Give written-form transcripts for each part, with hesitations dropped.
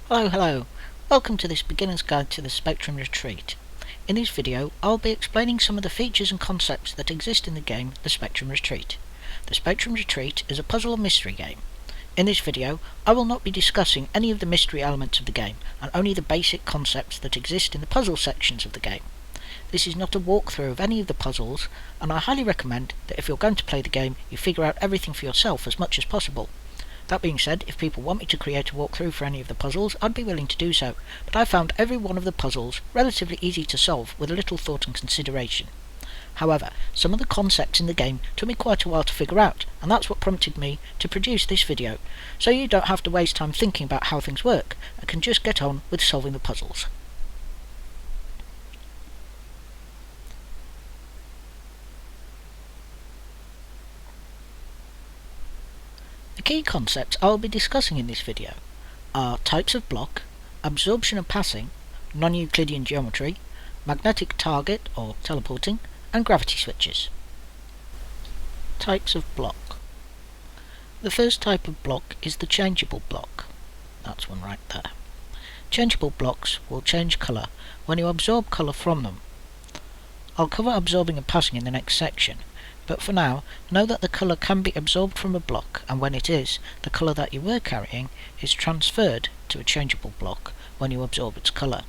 Hello. Welcome to this beginner's guide to the Spectrum Retreat. In this video, I'll be explaining some of the features and concepts that exist in the game The Spectrum Retreat. The Spectrum Retreat is a puzzle and mystery game. In this video, I will not be discussing any of the mystery elements of the game, and only the basic concepts that exist in the puzzle sections of the game. This is not a walkthrough of any of the puzzles, and I highly recommend that if you're going to play the game, you figure out everything for yourself as much as possible. That being said, if people want me to create a walkthrough for any of the puzzles, I'd be willing to do so, but I found every one of the puzzles relatively easy to solve with a little thought and consideration. However, some of the concepts in the game took me quite a while to figure out, and that's what prompted me to produce this video, so you don't have to waste time thinking about how things work, and can just get on with solving the puzzles. The key concepts I will be discussing in this video are types of block, absorption and passing, non-Euclidean geometry, magnetic target or teleporting, and gravity switches. Types of block. The first type of block is the changeable block. That's one right there. Changeable blocks will change colour when you absorb colour from them. I'll cover absorbing and passing in the next section, but for now, know that the colour can be absorbed from a block, and when it is, the colour that you were carrying is transferred to a changeable block when you absorb its colour.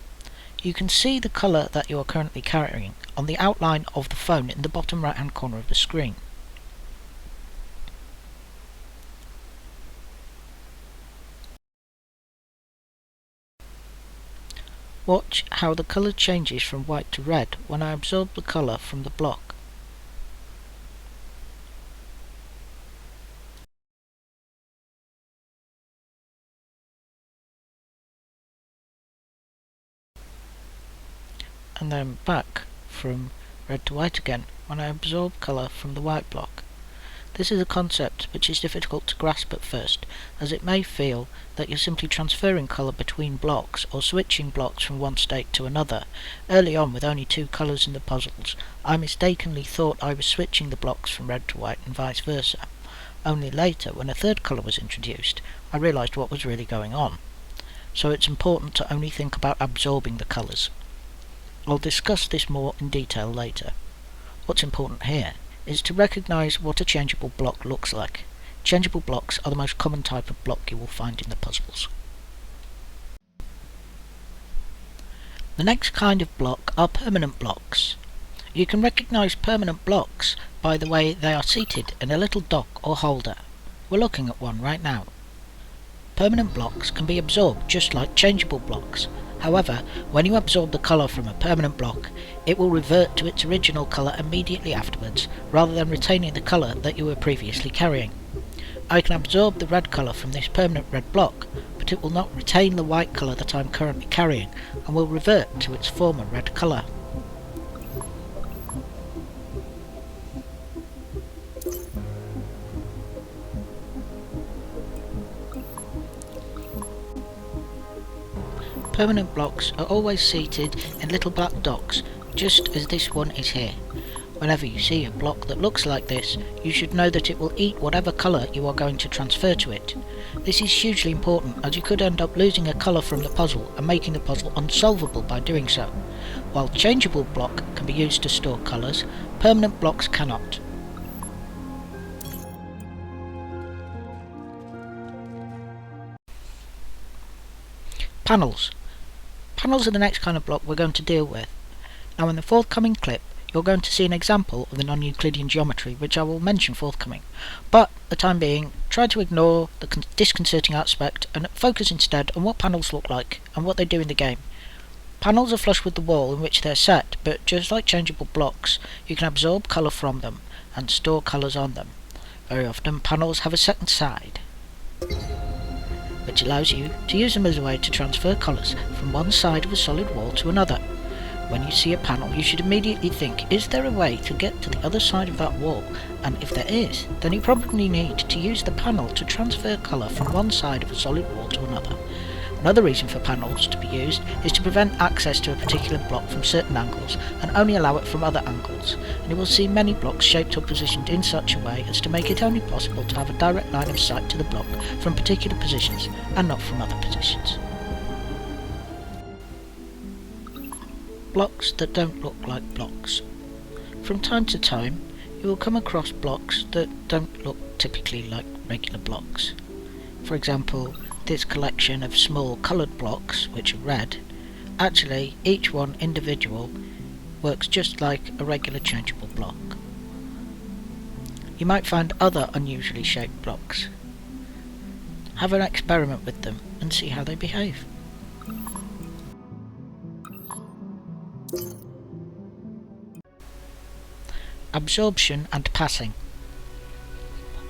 You can see the colour that you are currently carrying on the outline of the phone in the bottom right hand corner of the screen. Watch how the colour changes from white to red when I absorb the colour from the block. And then back from red to white again when I absorb colour from the white block. This is a concept which is difficult to grasp at first, as it may feel that you're simply transferring colour between blocks or switching blocks from one state to another. Early on, with only two colours in the puzzles, I mistakenly thought I was switching the blocks from red to white and vice versa. Only later, when a third colour was introduced, I realised what was really going on. So it's important to only think about absorbing the colours. I'll discuss this more in detail later. What's important here is to recognise what a changeable block looks like. Changeable blocks are the most common type of block you will find in the puzzles. The next kind of block are permanent blocks. You can recognise permanent blocks by the way they are seated in a little dock or holder. We're looking at one right now. Permanent blocks can be absorbed just like changeable blocks. However, when you absorb the colour from a permanent block, it will revert to its original colour immediately afterwards, rather than retaining the colour that you were previously carrying. I can absorb the red colour from this permanent red block, but it will not retain the white colour that I am currently carrying, and will revert to its former red colour. Permanent blocks are always seated in little black docks, just as this one is here. Whenever you see a block that looks like this, you should know that it will eat whatever colour you are going to transfer to it. This is hugely important, as you could end up losing a colour from the puzzle and making the puzzle unsolvable by doing so. While changeable block can be used to store colours, permanent blocks cannot. Panels. Panels are the next kind of block we're going to deal with. Now in the forthcoming clip, you're going to see an example of the non-Euclidean geometry, which I will mention forthcoming. But, for the time being, try to ignore the disconcerting aspect and focus instead on what panels look like and what they do in the game. Panels are flush with the wall in which they're set, but just like changeable blocks, you can absorb colour from them and store colours on them. Very often, panels have a second side, which allows you to use them as a way to transfer colours from one side of a solid wall to another. When you see a panel, you should immediately think, is there a way to get to the other side of that wall? And if there is, then you probably need to use the panel to transfer colour from one side of a solid wall to another. Another reason for panels to be used is to prevent access to a particular block from certain angles and only allow it from other angles, and you will see many blocks shaped or positioned in such a way as to make it only possible to have a direct line of sight to the block from particular positions and not from other positions. blocks that don't look like blocks. From time to time, you will come across blocks that don't look typically like regular blocks. For example, this collection of small coloured blocks, which are red, actually each one individual works just like a regular changeable block. You might find other unusually shaped blocks. Have an experiment with them and see how they behave. Absorption and passing.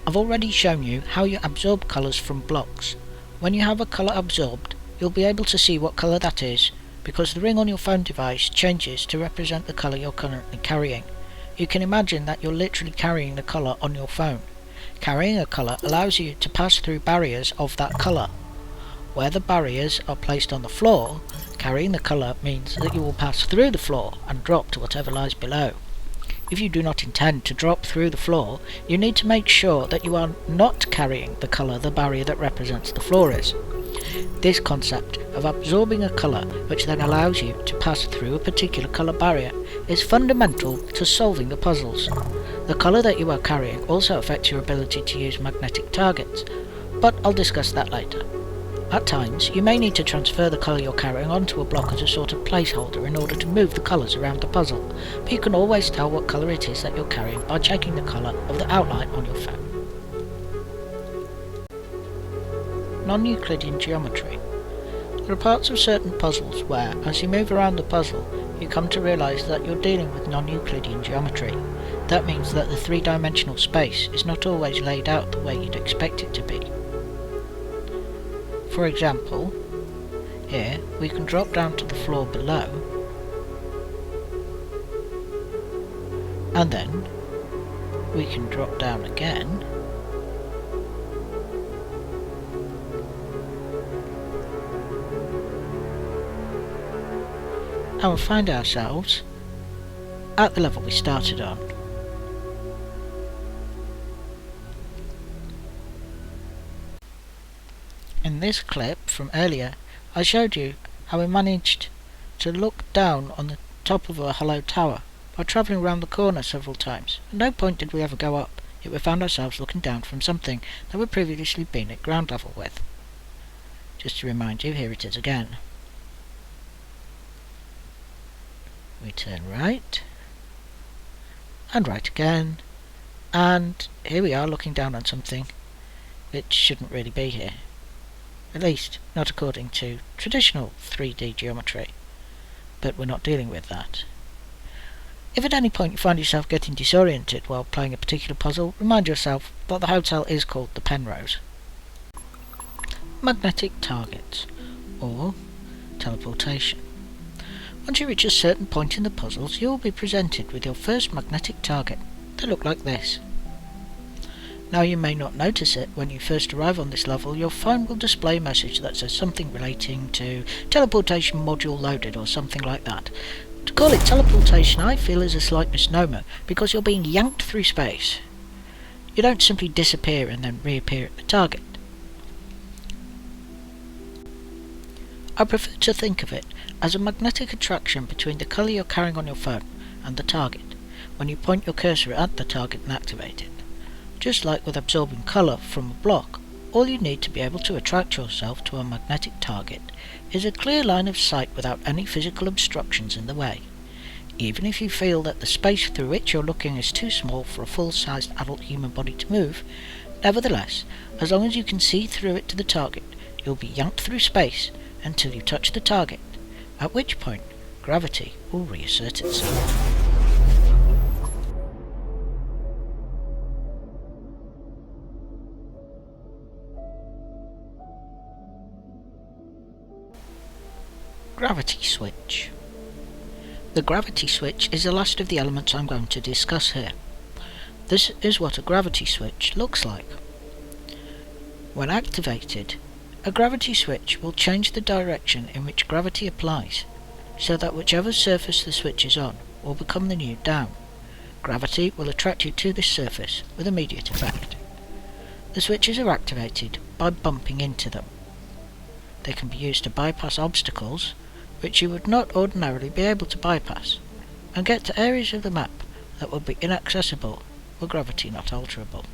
I've already shown you how you absorb colours from blocks. When you have a colour absorbed, you'll be able to see what colour that is because the ring on your phone device changes to represent the colour you're currently carrying. You can imagine that you're literally carrying the colour on your phone. Carrying a colour allows you to pass through barriers of that colour. Where the barriers are placed on the floor, carrying the colour means that you will pass through the floor and drop to whatever lies below. If you do not intend to drop through the floor, you need to make sure that you are not carrying the colour the barrier that represents the floor is. This concept of absorbing a colour which then allows you to pass through a particular colour barrier is fundamental to solving the puzzles. The colour that you are carrying also affects your ability to use magnetic targets, but I'll discuss that later. At times, you may need to transfer the colour you're carrying onto a block as a sort of placeholder in order to move the colours around the puzzle, but you can always tell what colour it is that you're carrying by checking the colour of the outline on your phone. Non-Euclidean geometry. There are parts of certain puzzles where, as you move around the puzzle, you come to realise that you're dealing with non-Euclidean geometry. That means that the three-dimensional space is not always laid out the way you'd expect it to be. For example, here we can drop down to the floor below, and then we can drop down again, and we'll find ourselves at the level we started on. In this clip from earlier, I showed you how we managed to look down on the top of a hollow tower by travelling around the corner several times. At no point did we ever go up, yet we found ourselves looking down from something that we'd previously been at ground level with. Just to remind you, here it is again. We turn right, and right again, and here we are looking down on something which shouldn't really be here. At least, not according to traditional 3D geometry, but we're not dealing with that. If at any point you find yourself getting disoriented while playing a particular puzzle, remind yourself that the hotel is called the Penrose. Magnetic targets, or teleportation. Once you reach a certain point in the puzzles, you will be presented with your first magnetic target. They look like this. Now you may not notice it when you first arrive on this level. Your phone will display a message that says something relating to teleportation module loaded or something like that. To call it teleportation I feel is a slight misnomer because you're being yanked through space. You don't simply disappear and then reappear at the target. I prefer to think of it as a magnetic attraction between the colour you're carrying on your phone and the target when you point your cursor at the target and activate it. Just like with absorbing colour from a block, all you need to be able to attract yourself to a magnetic target is a clear line of sight without any physical obstructions in the way. Even if you feel that the space through which you're looking is too small for a full-sized adult human body to move, nevertheless, as long as you can see through it to the target, you'll be yanked through space until you touch the target, at which point gravity will reassert itself. Gravity switch. The gravity switch is the last of the elements I'm going to discuss here. This is what a gravity switch looks like. When activated, a gravity switch will change the direction in which gravity applies, so that whichever surface the switch is on will become the new down. Gravity will attract you to this surface with immediate effect. The switches are activated by bumping into them. They can be used to bypass obstacles, which you would not ordinarily be able to bypass, and get to areas of the map that would be inaccessible were gravity not alterable.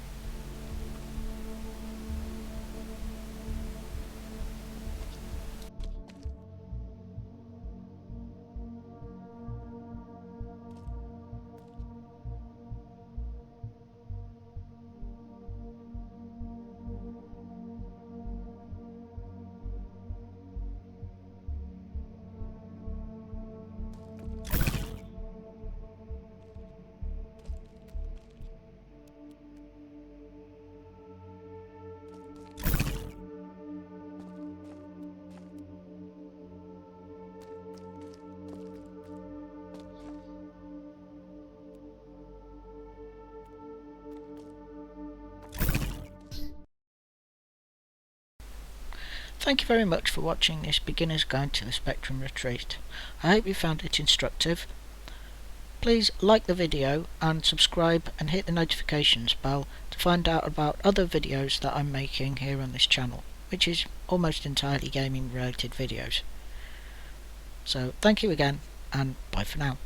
Thank you very much for watching this beginner's guide to the spectrum retreat. I hope you found it instructive. Please like the video and subscribe and hit the notifications bell to find out about other videos that I'm making here on this channel, which is almost entirely gaming related videos. So thank you again, and bye for now.